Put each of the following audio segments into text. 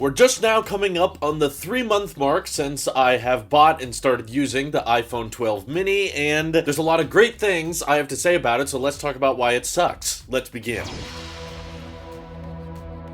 We're just now coming up on the 3-month mark since I have bought and started using the iPhone 12 mini, and there's a lot of great things I have to say about it, so let's talk about why it sucks. Let's begin.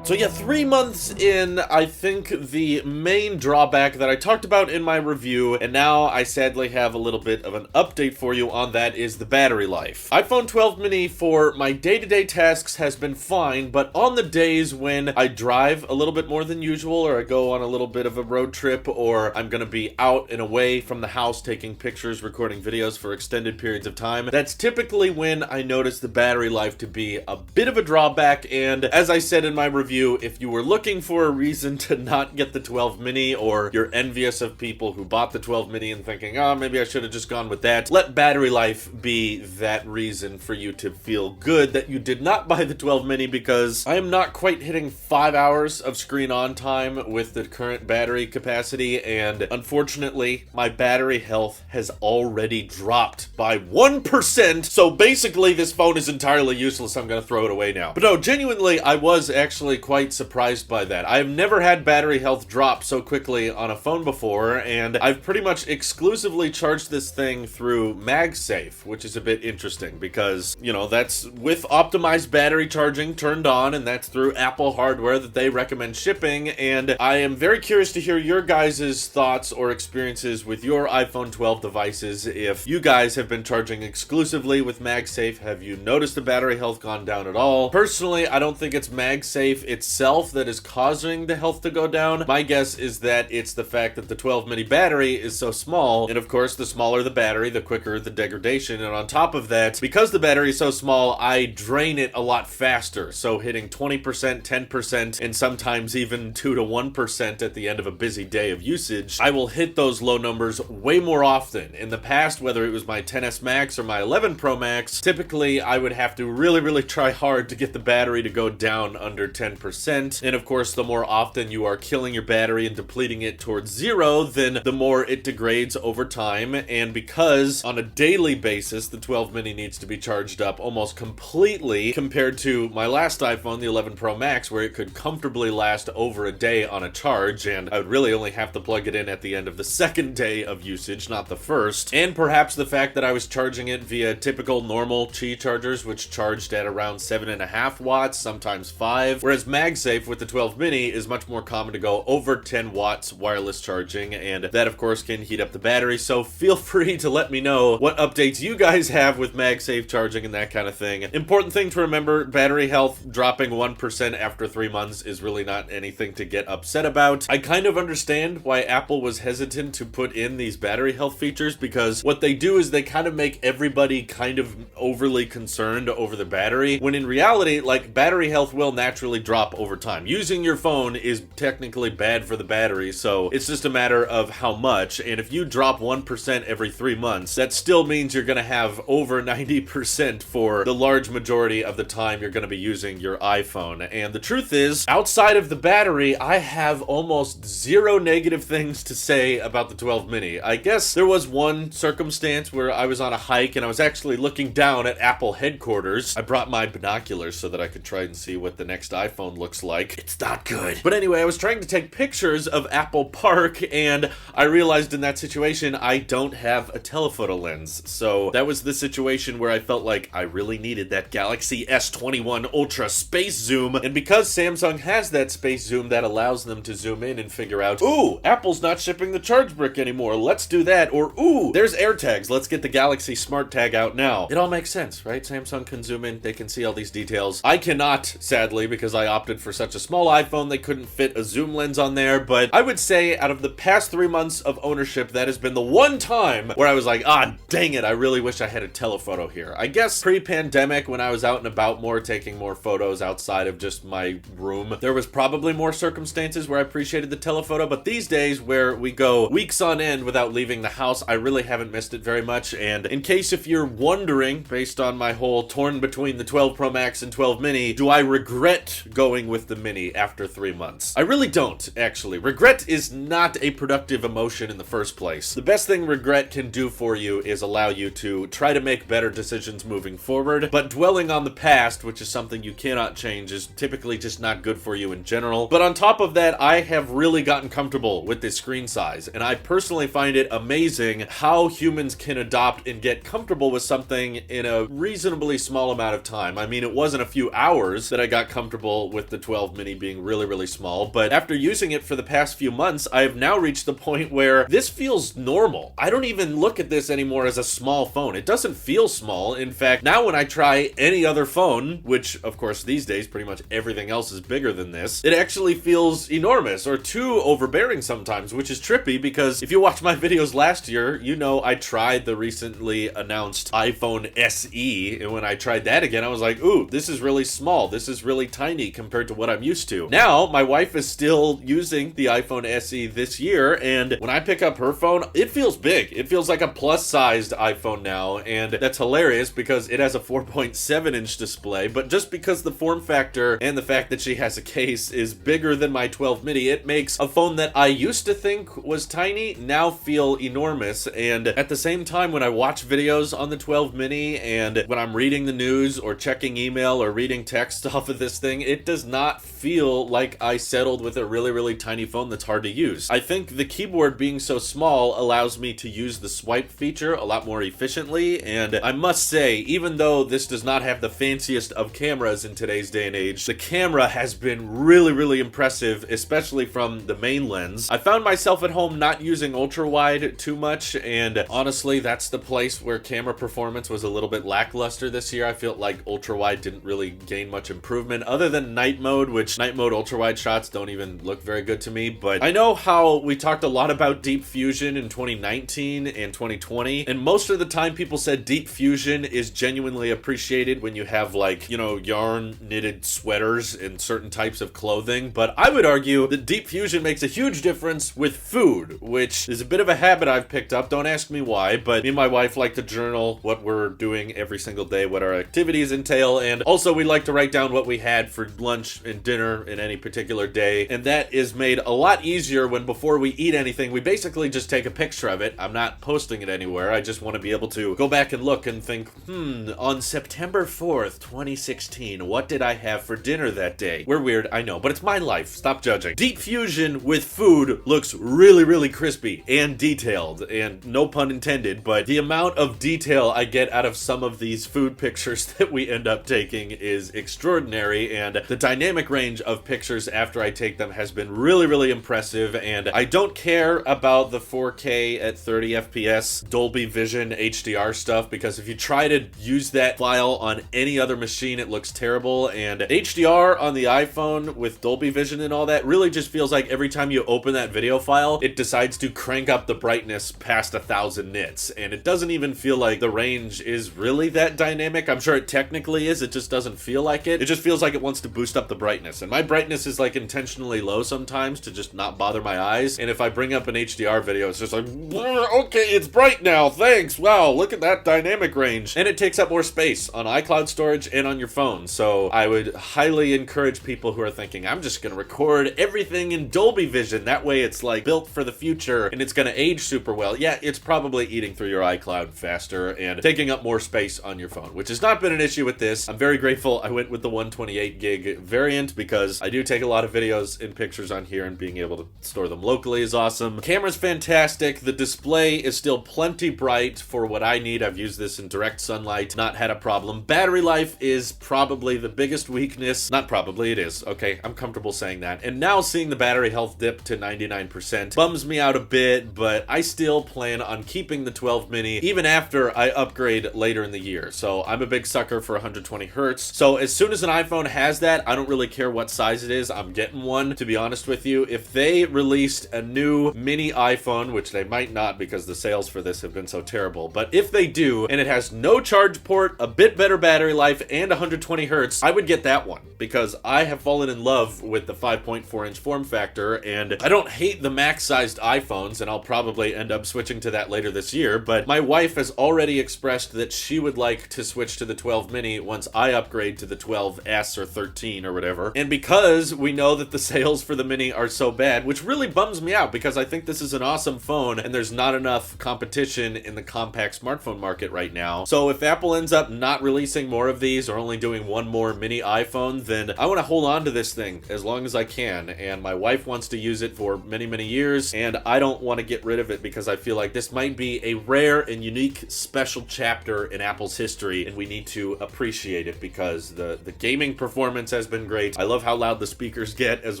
So yeah, 3 months in, I think the main drawback that I talked about in my review, and now I sadly have a little bit of an update for you on that, is the battery life. iPhone 12 mini for my day-to-day tasks has been fine, but on the days when I drive a little bit more than usual, or I go on a little bit of a road trip, or I'm gonna be out and away from the house taking pictures, recording videos for extended periods of time, that's typically when I notice the battery life to be a bit of a drawback. And as I said in my review, if you were looking for a reason to not get the 12 mini, or you're envious of people who bought the 12 mini and thinking, oh, maybe I should have just gone with that, let battery life be that reason for you to feel good that you did not buy the 12 mini, because I am not quite hitting 5 hours of screen on time with the current battery capacity, and unfortunately, my battery health has already dropped by 1%, so basically this phone is entirely useless. I'm gonna throw it away now. But no, genuinely, I was actually quite surprised by that. I have never had battery health drop so quickly on a phone before, and I've pretty much exclusively charged this thing through MagSafe, which is a bit interesting because, you know, that's with optimized battery charging turned on, and that's through Apple hardware that they recommend shipping. And I am very curious to hear your guys' thoughts or experiences with your iPhone 12 devices. If you guys have been charging exclusively with MagSafe, have you noticed the battery health gone down at all? Personally, I don't think it's MagSafe itself that is causing the health to go down. My guess is that it's the fact that the 12 mini battery is so small, and of course the smaller the battery, the quicker the degradation, and on top of that, because the battery is so small, I drain it a lot faster, so hitting 20%, 10%, and sometimes even 2 to 1% at the end of a busy day of usage, I will hit those low numbers way more often. In the past, whether it was my XS Max or my 11 Pro Max, typically I would have to really try hard to get the battery to go down under 10%. And of course, the more often you are killing your battery and depleting it towards zero, then the more it degrades over time. And because on a daily basis, the 12 mini needs to be charged up almost completely compared to my last iPhone, the 11 Pro Max, where it could comfortably last over a day on a charge, and I would really only have to plug it in at the end of the second day of usage, not the first. And perhaps the fact that I was charging it via typical normal Qi chargers, which charged at around 7.5 watts, sometimes 5, whereas MagSafe with the 12 mini is much more common to go over 10 watts wireless charging, and that of course can heat up the battery. So feel free to let me know what updates you guys have with MagSafe charging and that kind of thing. Important thing to remember, battery health dropping 1% after 3 months is really not anything to get upset about. I kind of understand why Apple was hesitant to put in these battery health features, because what they do is they kind of make everybody kind of overly concerned over the battery, when in reality, like, battery health will naturally drop over time. Using your phone is technically bad for the battery, so it's just a matter of how much. And if you drop 1% every 3 months, that still means you're gonna have over 90% for the large majority of the time you're gonna be using your iPhone. And the truth is, outside of the battery, I have almost zero negative things to say about the 12 mini. I guess there was one circumstance where I was on a hike and I was actually looking down at Apple headquarters. I brought my binoculars so that I could try and see what the next iPhone looks like. It's not good. But anyway, I was trying to take pictures of Apple Park, and I realized in that situation I don't have a telephoto lens. So that was the situation where I felt like I really needed that Galaxy S21 Ultra space zoom, and because Samsung has that space zoom that allows them to zoom in and figure out, ooh, Apple's not shipping the charge brick anymore, let's do that, or ooh, there's AirTags, let's get the Galaxy Smart Tag out now. It all makes sense, right? Samsung can zoom in, they can see all these details. I cannot, sadly, because I opted for such a small iPhone, they couldn't fit a zoom lens on there. But I would say out of the past 3 months of ownership, that has been the one time where I was like, ah, dang it, I really wish I had a telephoto here. I guess pre-pandemic, when I was out and about more, taking more photos outside of just my room, there was probably more circumstances where I appreciated the telephoto, but these days where we go weeks on end without leaving the house, I really haven't missed it very much. And in case if you're wondering, based on my whole torn between the 12 Pro Max and 12 mini, do I regret going going with the mini after 3 months. I really don't, actually. Regret is not a productive emotion in the first place. The best thing regret can do for you is allow you to try to make better decisions moving forward, but dwelling on the past, which is something you cannot change, is typically just not good for you in general. But on top of that, I have really gotten comfortable with this screen size, and I personally find it amazing how humans can adopt and get comfortable with something in a reasonably small amount of time. I mean, it wasn't a few hours that I got comfortable with the 12 mini being really, really small, but after using it for the past few months, I have now reached the point where this feels normal. I don't even look at this anymore as a small phone. It doesn't feel small. In fact, now when I try any other phone, which of course these days pretty much everything else is bigger than this, it actually feels enormous or too overbearing sometimes, which is trippy because if you watch my videos last year, you know I tried the recently announced iPhone SE, and when I tried that again, I was like, ooh, this is really small. This is really tiny compared to what I'm used to. Now, my wife is still using the iPhone SE this year, and when I pick up her phone, it feels big. It feels like a plus-sized iPhone now, and that's hilarious because it has a 4.7-inch display, but just because the form factor and the fact that she has a case is bigger than my 12 mini, it makes a phone that I used to think was tiny now feel enormous. And at the same time, when I watch videos on the 12 mini and when I'm reading the news or checking email or reading text off of this thing, it does not feel like I settled with a really, really tiny phone that's hard to use. I think the keyboard being so small allows me to use the swipe feature a lot more efficiently, and I must say, even though this does not have the fanciest of cameras in today's day and age, the camera has been really, really impressive, especially from the main lens. I found myself at home not using ultra-wide too much, and honestly, that's the place where camera performance was a little bit lackluster this year. I felt like ultra-wide didn't really gain much improvement, other than night mode, which night mode ultra-wide shots don't even look very good to me. But I know how we talked a lot about deep fusion in 2019 and 2020, and most of the time people said deep fusion is genuinely appreciated when you have, like, you know, yarn knitted sweaters and certain types of clothing, but I would argue that deep fusion makes a huge difference with food, which is a bit of a habit I've picked up. Don't ask me why, but me and my wife like to journal what we're doing every single day, what our activities entail, and also we like to write down what we had for lunch and dinner in any particular day, and that is made a lot easier when before we eat anything, we basically just take a picture of it. I'm not posting it anywhere. I just want to be able to go back and look and think, on September 4th, 2016, what did I have for dinner that day? We're weird, I know, but it's my life. Stop judging. Deep fusion with food looks really, really crispy and detailed, and no pun intended, but the amount of detail I get out of some of these food pictures that we end up taking is extraordinary, and the dynamic range of pictures after I take them has been really, really impressive, and I don't care about the 4K at 30 FPS Dolby Vision HDR stuff, because if you try to use that file on any other machine, it looks terrible, and HDR on the iPhone with Dolby Vision and all that really just feels like every time you open that video file, it decides to crank up the brightness past 1,000 nits, and it doesn't even feel like the range is really that dynamic. I'm sure it technically is, it just doesn't feel like it. It just feels like it wants to boost up the brightness, and my brightness is like intentionally low sometimes to just not bother my eyes, and if I bring up an HDR video, it's just like, okay, it's bright now, thanks, wow, look at that dynamic range, and it takes up more space on iCloud storage and on your phone. So I would highly encourage people who are thinking, I'm just gonna record everything in Dolby Vision, that way it's like built for the future and it's gonna age super well. Yeah, it's probably eating through your iCloud faster and taking up more space on your phone, which has not been an issue with this. I'm very grateful I went with the 128 gig variant because I do take a lot of videos and pictures on here, and being able to store them locally is awesome. Camera's fantastic. The display is still plenty bright for what I need. I've used this in direct sunlight, not had a problem. Battery life is probably the biggest weakness. Not probably, it is. Okay, I'm comfortable saying that. And now seeing the battery health dip to 99% bums me out a bit, but I still plan on keeping the 12 mini even after I upgrade later in the year. So I'm a big sucker for 120 hertz. So as soon as an iPhone has that, I don't really care what size it is. I'm getting one, to be honest with you. If they released a new mini iPhone, which they might not because the sales for this have been so terrible, but if they do, and it has no charge port, a bit better battery life, and 120 hertz, I would get that one because I have fallen in love with the 5.4-inch form factor, and I don't hate the max-sized iPhones, and I'll probably end up switching to that later this year, but my wife has already expressed that she would like to switch to the 12 mini once I upgrade to the 12S or 13 13 or whatever. And because we know that the sales for the Mini are so bad, which really bums me out because I think this is an awesome phone and there's not enough competition in the compact smartphone market right now. So if Apple ends up not releasing more of these or only doing one more Mini iPhone, then I want to hold on to this thing as long as I can. And my wife wants to use it for many, many years, and I don't want to get rid of it because I feel like this might be a rare and unique special chapter in Apple's history, and we need to appreciate it because the gaming performance has been great. I love how loud the speakers get as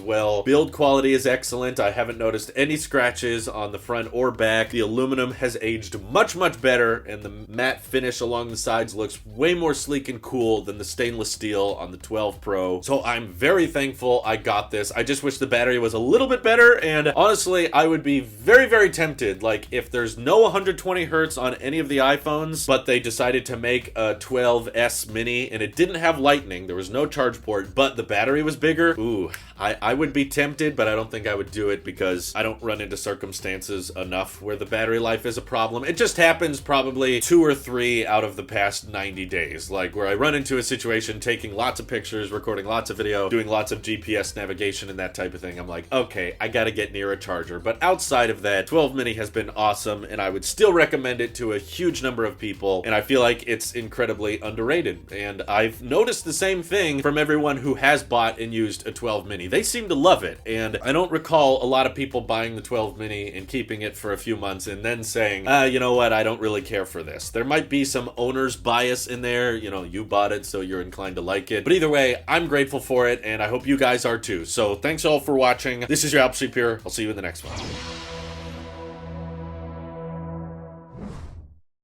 well. Build quality is excellent. I haven't noticed any scratches on the front or back. The aluminum has aged much, much better, and the matte finish along the sides looks way more sleek and cool than the stainless steel on the 12 Pro. So I'm very thankful I got this. I just wish the battery was a little bit better, and honestly, I would be very, very tempted. Like, if there's no 120 hertz on any of the iPhones, but they decided to make a 12S Mini and it didn't have lightning, there was no charge port, but the battery was bigger, ooh, I would be tempted, but I don't think I would do it because I don't run into circumstances enough where the battery life is a problem. It just happens probably 2 or 3 out of the past 90 days, like where I run into a situation taking lots of pictures, recording lots of video, doing lots of GPS navigation and that type of thing. I'm like, okay, I gotta get near a charger. But outside of that, 12 Mini has been awesome, and I would still recommend it to a huge number of people, and I feel like it's incredibly underrated. And I've noticed the same thing from everyone who has bought and used a 12 Mini. They seem to love it, and I don't recall a lot of people buying the 12 Mini and keeping it for a few months and then saying, you know what, I don't really care for this. There might be some owner's bias in there, you know, you bought it so you're inclined to like it. But either way, I'm grateful for it, and I hope you guys are too. So thanks all for watching. This is your Apple Sheep here. I'll see you in the next one.